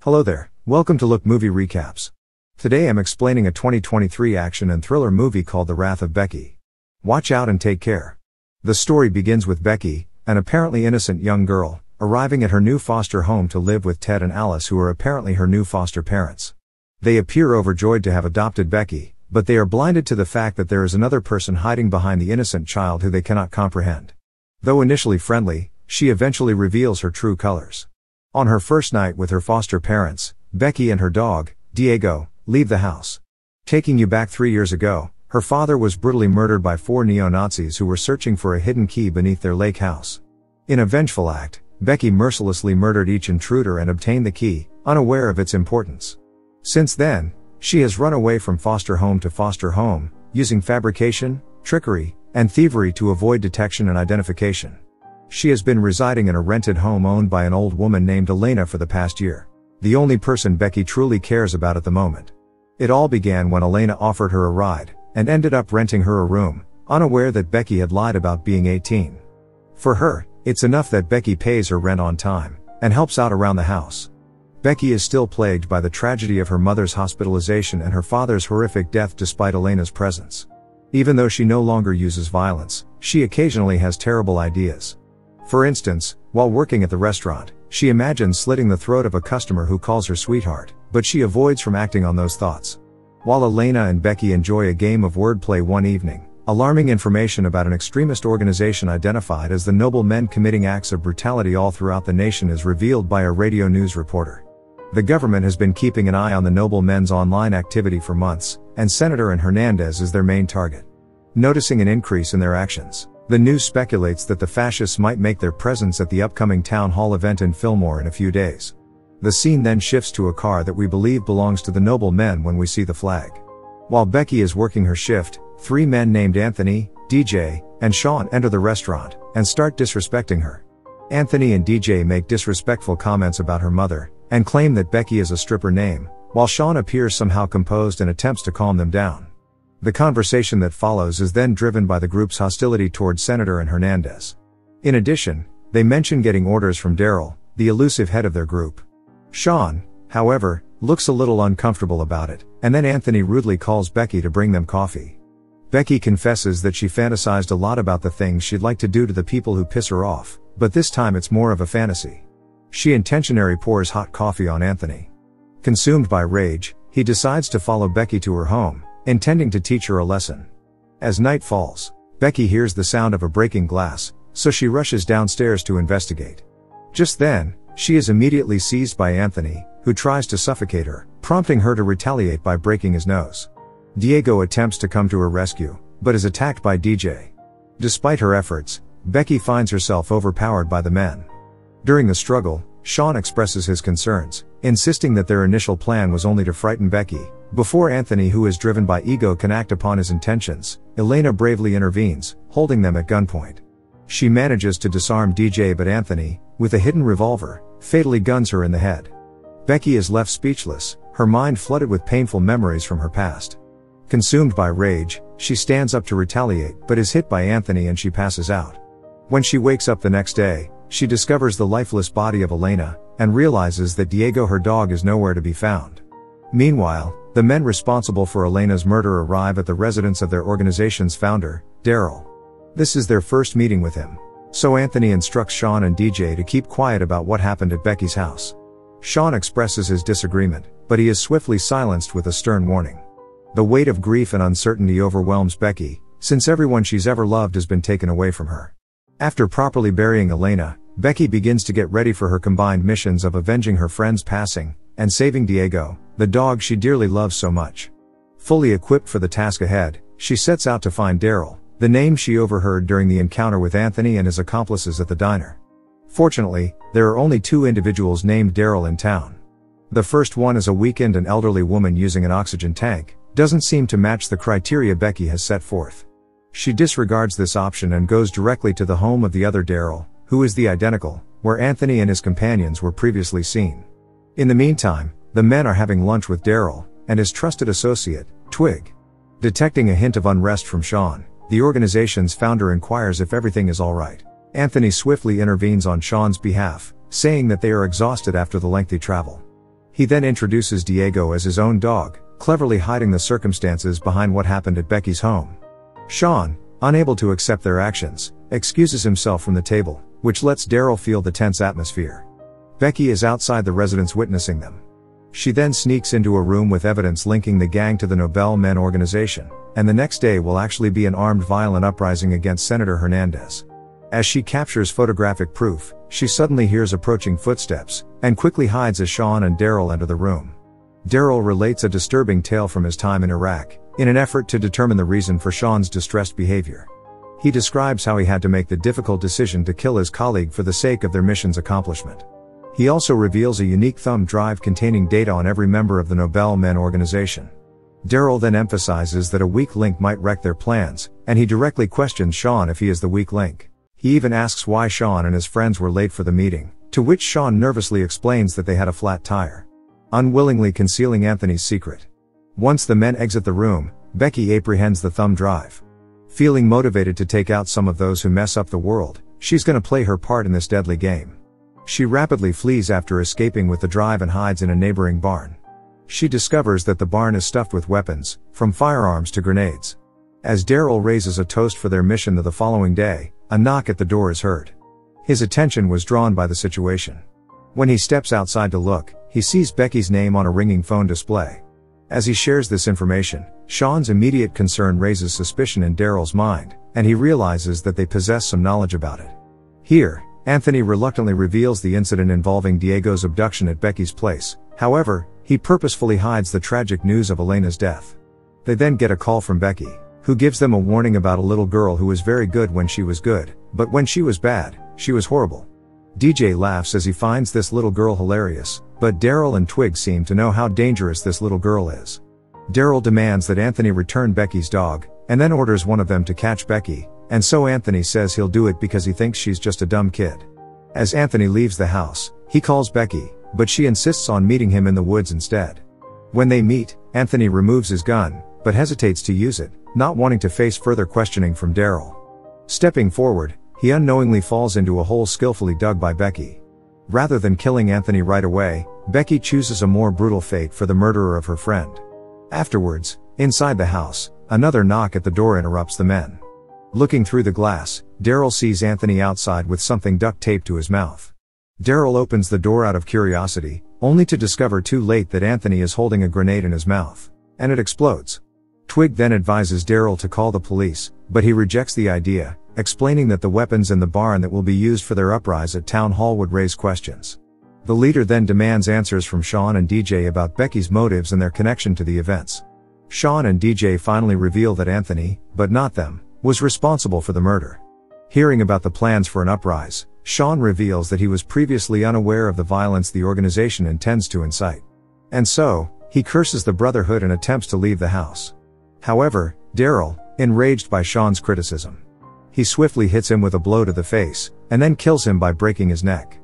Hello there, welcome to Look Movie Recaps. Today I'm explaining a 2023 action and thriller movie called The Wrath of Becky. Watch out and take care. The story begins with Becky, an apparently innocent young girl, arriving at her new foster home to live with Ted and Alice, who are apparently her new foster parents. They appear overjoyed to have adopted Becky, but they are blinded to the fact that there is another person hiding behind the innocent child who they cannot comprehend. Though initially friendly, she eventually reveals her true colors. On her first night with her foster parents, Becky and her dog, Diego, leave the house. Taking you back 3 years ago, her father was brutally murdered by 4 neo-Nazis who were searching for a hidden key beneath their lake house. In a vengeful act, Becky mercilessly murdered each intruder and obtained the key, unaware of its importance. Since then, she has run away from foster home to foster home, using fabrication, trickery, and thievery to avoid detection and identification. She has been residing in a rented home owned by an old woman named Elena for the past year, the only person Becky truly cares about at the moment. It all began when Elena offered her a ride, and ended up renting her a room, unaware that Becky had lied about being 18. For her, it's enough that Becky pays her rent on time, and helps out around the house. Becky is still plagued by the tragedy of her mother's hospitalization and her father's horrific death despite Elena's presence. Even though she no longer uses violence, she occasionally has terrible ideas. For instance, while working at the restaurant, she imagines slitting the throat of a customer who calls her sweetheart, but she avoids from acting on those thoughts. While Elena and Becky enjoy a game of wordplay one evening, alarming information about an extremist organization identified as the Noble Men committing acts of brutality all throughout the nation is revealed by a radio news reporter. The government has been keeping an eye on the Noble Men's online activity for months, and Senator and Hernandez is their main target. Noticing an increase in their actions, the news speculates that the fascists might make their presence at the upcoming town hall event in Fillmore in a few days. The scene then shifts to a car that we believe belongs to the Noble Men when we see the flag. While Becky is working her shift, 3 men named Anthony, DJ, and Sean enter the restaurant, and start disrespecting her. Anthony and DJ make disrespectful comments about her mother, and claim that Becky is a stripper name, while Sean appears somehow composed and attempts to calm them down. The conversation that follows is then driven by the group's hostility towards Senator and Hernandez. In addition, they mention getting orders from Daryl, the elusive head of their group. Sean, however, looks a little uncomfortable about it, and then Anthony rudely calls Becky to bring them coffee. Becky confesses that she fantasized a lot about the things she'd like to do to the people who piss her off, but this time it's more of a fantasy. She intentionally pours hot coffee on Anthony. Consumed by rage, he decides to follow Becky to her home, intending to teach her a lesson. As night falls, Becky hears the sound of a breaking glass, so she rushes downstairs to investigate. Just then, she is immediately seized by Anthony, who tries to suffocate her, prompting her to retaliate by breaking his nose. Diego attempts to come to her rescue, but is attacked by DJ. Despite her efforts, Becky finds herself overpowered by the men. During the struggle, Sean expresses his concerns, insisting that their initial plan was only to frighten Becky. Before Anthony, who is driven by ego, can act upon his intentions, Elena bravely intervenes, holding them at gunpoint. She manages to disarm DJ, but Anthony, with a hidden revolver, fatally guns her in the head. Becky is left speechless, her mind flooded with painful memories from her past. Consumed by rage, she stands up to retaliate, but is hit by Anthony and she passes out. When she wakes up the next day, she discovers the lifeless body of Elena, and realizes that Diego, her dog, is nowhere to be found. Meanwhile, the men responsible for Elena's murder arrive at the residence of their organization's founder, Daryl. This is their first meeting with him. So Anthony instructs Sean and DJ to keep quiet about what happened at Becky's house. Sean expresses his disagreement, but he is swiftly silenced with a stern warning. The weight of grief and uncertainty overwhelms Becky, since everyone she's ever loved has been taken away from her. After properly burying Elena, Becky begins to get ready for her combined missions of avenging her friend's passing, and saving Diego, the dog she dearly loves so much. Fully equipped for the task ahead, she sets out to find Daryl, the name she overheard during the encounter with Anthony and his accomplices at the diner. Fortunately, there are only 2 individuals named Daryl in town. The first one is a weakened and elderly woman using an oxygen tank, doesn't seem to match the criteria Becky has set forth. She disregards this option and goes directly to the home of the other Daryl, who is the identical, where Anthony and his companions were previously seen. In the meantime, the men are having lunch with Daryl, and his trusted associate, Twig. Detecting a hint of unrest from Sean, the organization's founder inquires if everything is alright. Anthony swiftly intervenes on Sean's behalf, saying that they are exhausted after the lengthy travel. He then introduces Diego as his own dog, cleverly hiding the circumstances behind what happened at Becky's home. Sean, unable to accept their actions, excuses himself from the table, which lets Daryl feel the tense atmosphere. Becky is outside the residence witnessing them. She then sneaks into a room with evidence linking the gang to the Nobel Men organization, and the next day will actually be an armed violent uprising against Senator Hernandez. As she captures photographic proof, she suddenly hears approaching footsteps, and quickly hides as Sean and Daryl enter the room. Daryl relates a disturbing tale from his time in Iraq, in an effort to determine the reason for Sean's distressed behavior. He describes how he had to make the difficult decision to kill his colleague for the sake of their mission's accomplishment. He also reveals a unique thumb drive containing data on every member of the Nobel Men organization. Daryl then emphasizes that a weak link might wreck their plans, and he directly questions Sean if he is the weak link. He even asks why Sean and his friends were late for the meeting, to which Sean nervously explains that they had a flat tire, unwillingly concealing Anthony's secret. Once the men exit the room, Becky apprehends the thumb drive. Feeling motivated to take out some of those who mess up the world, she's gonna play her part in this deadly game. She rapidly flees after escaping with the drive and hides in a neighboring barn. She discovers that the barn is stuffed with weapons, from firearms to grenades. As Daryl raises a toast for their mission the following day, a knock at the door is heard. His attention was drawn by the situation. When he steps outside to look, he sees Becky's name on a ringing phone display. As he shares this information, Sean's immediate concern raises suspicion in Daryl's mind, and he realizes that they possess some knowledge about it. Here, Anthony reluctantly reveals the incident involving Diego's abduction at Becky's place. However, he purposefully hides the tragic news of Elena's death. They then get a call from Becky, who gives them a warning about a little girl who was very good when she was good, but when she was bad, she was horrible. DJ laughs as he finds this little girl hilarious, but Daryl and Twig seem to know how dangerous this little girl is. Daryl demands that Anthony return Becky's dog, and then orders one of them to catch Becky, and so Anthony says he'll do it because he thinks she's just a dumb kid. As Anthony leaves the house, he calls Becky, but she insists on meeting him in the woods instead. When they meet, Anthony removes his gun, but hesitates to use it, not wanting to face further questioning from Daryl. Stepping forward, he unknowingly falls into a hole skillfully dug by Becky. Rather than killing Anthony right away, Becky chooses a more brutal fate for the murderer of her friend. Afterwards, inside the house, another knock at the door interrupts the men. Looking through the glass, Daryl sees Anthony outside with something duct taped to his mouth. Daryl opens the door out of curiosity, only to discover too late that Anthony is holding a grenade in his mouth, and it explodes. Twig then advises Daryl to call the police, but he rejects the idea, explaining that the weapons in the barn that will be used for their uprise at town hall would raise questions. The leader then demands answers from Sean and DJ about Becky's motives and their connection to the events. Sean and DJ finally reveal that Anthony, but not them, was responsible for the murder. Hearing about the plans for an uprise, Sean reveals that he was previously unaware of the violence the organization intends to incite. And so, he curses the Brotherhood and attempts to leave the house. However, Daryl, enraged by Sean's criticism, he swiftly hits him with a blow to the face, and then kills him by breaking his neck.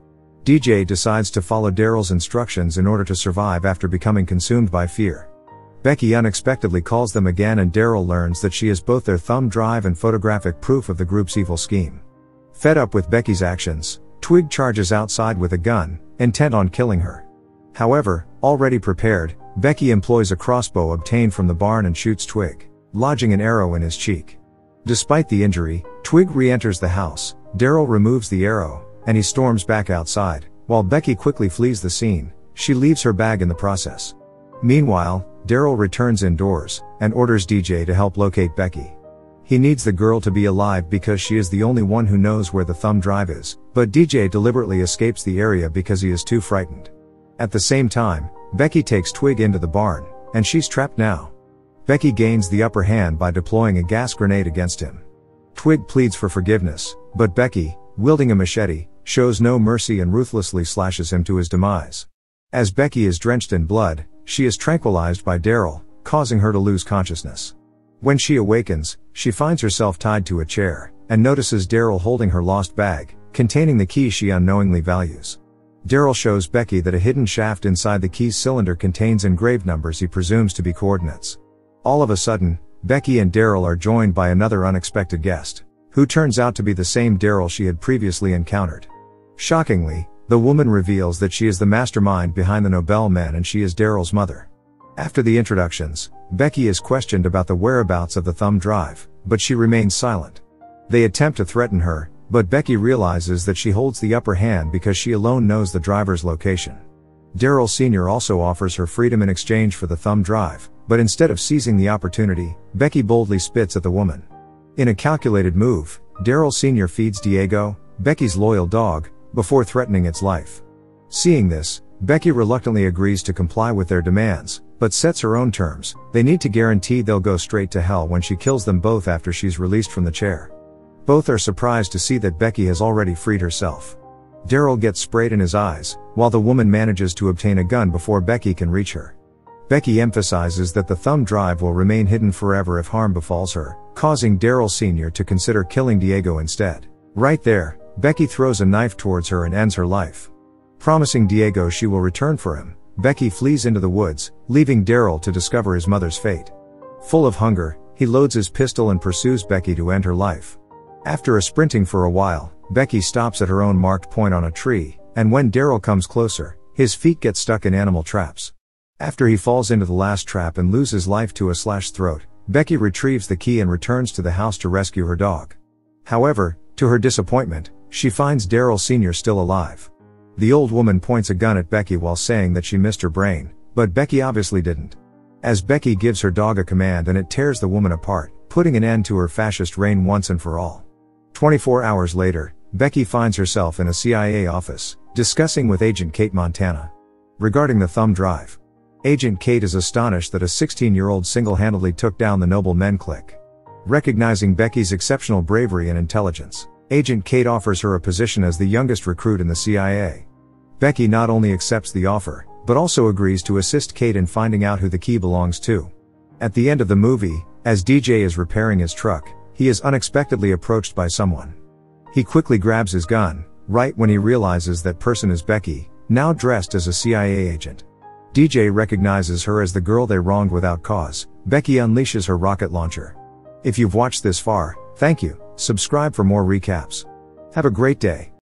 DJ decides to follow Daryl's instructions in order to survive after becoming consumed by fear. Becky unexpectedly calls them again and Daryl learns that she is both their thumb drive and photographic proof of the group's evil scheme. Fed up with Becky's actions, Twig charges outside with a gun, intent on killing her. However, already prepared, Becky employs a crossbow obtained from the barn and shoots Twig, lodging an arrow in his cheek. Despite the injury, Twig re-enters the house, Daryl removes the arrow, and he storms back outside. While Becky quickly flees the scene, she leaves her bag in the process. Meanwhile, Daryl returns indoors, and orders DJ to help locate Becky. He needs the girl to be alive because she is the only one who knows where the thumb drive is, but DJ deliberately escapes the area because he is too frightened. At the same time, Becky takes Twig into the barn, and she's trapped now. Becky gains the upper hand by deploying a gas grenade against him. Twig pleads for forgiveness, but Becky, wielding a machete, shows no mercy and ruthlessly slashes him to his demise. As Becky is drenched in blood, she is tranquilized by Daryl, causing her to lose consciousness. When she awakens, she finds herself tied to a chair, and notices Daryl holding her lost bag, containing the key she unknowingly values. Daryl shows Becky that a hidden shaft inside the key's cylinder contains engraved numbers he presumes to be coordinates. All of a sudden, Becky and Daryl are joined by another unexpected guest, who turns out to be the same Daryl she had previously encountered. Shockingly, The woman reveals that she is the mastermind behind the Nobel men and she is Daryl's mother. After the introductions, Becky is questioned about the whereabouts of the thumb drive, but she remains silent. They attempt to threaten her, but Becky realizes that she holds the upper hand because she alone knows the driver's location. Daryl Sr. also offers her freedom in exchange for the thumb drive, but instead of seizing the opportunity, Becky boldly spits at the woman. In a calculated move, Daryl Sr. feeds Diego, Becky's loyal dog, before threatening its life. Seeing this, Becky reluctantly agrees to comply with their demands, but sets her own terms. They need to guarantee they'll go straight to hell when she kills them both after she's released from the chair. Both are surprised to see that Becky has already freed herself. Daryl gets sprayed in his eyes, while the woman manages to obtain a gun before Becky can reach her. Becky emphasizes that the thumb drive will remain hidden forever if harm befalls her, causing Daryl Sr. to consider killing Diego instead. Right there, Becky throws a knife towards her and ends her life. Promising Diego she will return for him, Becky flees into the woods, leaving Daryl to discover his mother's fate. Full of hunger, he loads his pistol and pursues Becky to end her life. After sprinting for a while, Becky stops at her own marked point on a tree, and when Daryl comes closer, his feet get stuck in animal traps. After he falls into the last trap and loses life to a slashed throat, Becky retrieves the key and returns to the house to rescue her dog. However, to her disappointment, she finds Daryl Sr. still alive. The old woman points a gun at Becky while saying that she missed her brain, but Becky obviously didn't. As Becky gives her dog a command and it tears the woman apart, putting an end to her fascist reign once and for all. 24 hours later, Becky finds herself in a CIA office, discussing with Agent Kate Montana regarding the thumb drive. Agent Kate is astonished that a 16-year-old single-handedly took down the Noble Men clique. Recognizing Becky's exceptional bravery and intelligence, Agent Kate offers her a position as the youngest recruit in the CIA. Becky not only accepts the offer, but also agrees to assist Kate in finding out who the key belongs to. At the end of the movie, as DJ is repairing his truck, he is unexpectedly approached by someone. He quickly grabs his gun, right when he realizes that person is Becky, now dressed as a CIA agent. DJ recognizes her as the girl they wronged without cause. Becky unleashes her rocket launcher. If you've watched this far, thank you. Subscribe for more recaps. Have a great day.